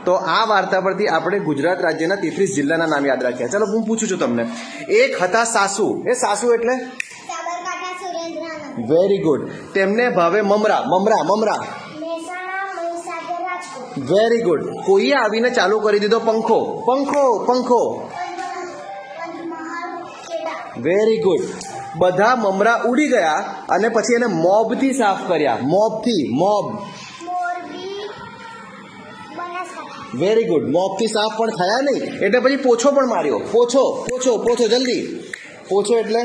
તો આ વાર્તા પરથી આપણે ગુજરાત રાજ્યના 33 જિલ્લાના નામ યાદ રાખ્યા. ચલો હું પૂછું છું તમને. એક હતા સાસુ. એ સાસુ એટલે વેરી ગુડ. તેમને ભાવે મમરા. મમરા મમરા વેરી ગુડ. કોઈએ આવીને ચાલુ કરી દીધો પંખો. પંખો પંખો વેરી ગુડ. બધા મમરા ઉડી ગયા અને પછી એને મોબથી સાફ કર્યા. મોબથી. Mop very good. મોબથી સાફ પણ થયા નહીં એટલે પછી પોછો પણ માર્યો. પોછો પોછો પોછો જલ્દી. પોછો એટલે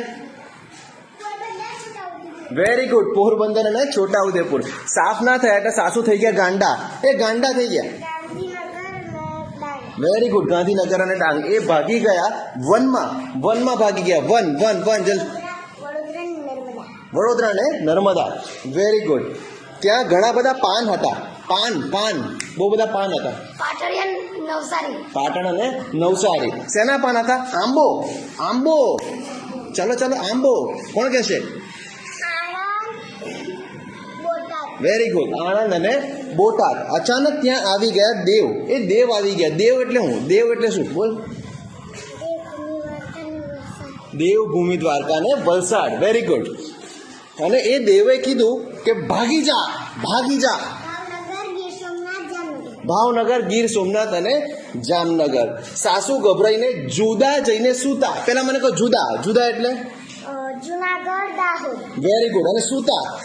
વેરી ગુડ. પોરબંદર અને છોટાઉદેપુર. સાફ ના થયા એટલે સાસુ થઈ ગયા ગાંડા. એ ગાંડા થઈ ગયા. Very good. ગાંધીનગર અને ડાંગ. એ ભાગી ગયા વનમાં. વનમાં ભાગી ગયા. વન વન વન જલ્દી. વડોદરા ને નર્મદા. Very good. ત્યાં ઘણા બધા પાન હતા. પાન પાન બહુ બધા પાન હતા. પાટણ અને નવસારી. શેના પાન હતા? આંબો. આંબો. ચલો ચલો આંબો. કોણ કહેશે? Very good. આણંદ અને બોટાદ. અચાનક ત્યાં આવી ગયા દેવ. એ દેવ આવી ગયા. દેવ એટલે હું? દેવ એટલે શું? બોલ. દેવભૂમિ દ્વારકા ને વલસાડ. Very good. અને એ દેવે કીધું કે ભાગી જા ભાગી જા. ભાવનગર, ગીર સોમનાથ અને જામનગર. સાસુ ગભરાઈને જુદા જઈને સૂતા. પેલા મને કહો જુદા. જુદા એટલે જુનાગઢ, દાહોદ. Very good. અને સૂતા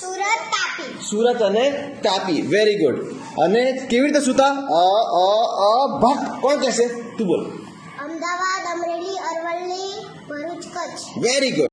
સુરત, તાપી. સુરત અને તાપી. Very good. અને કેવી રીતે સૂતા? ભટ્ટ. કોણ કહેશે? તું બોલ. અમદાવાદ, અમરેલી, અરવલ્લી, ભરૂચ, કચ્છ. Very good.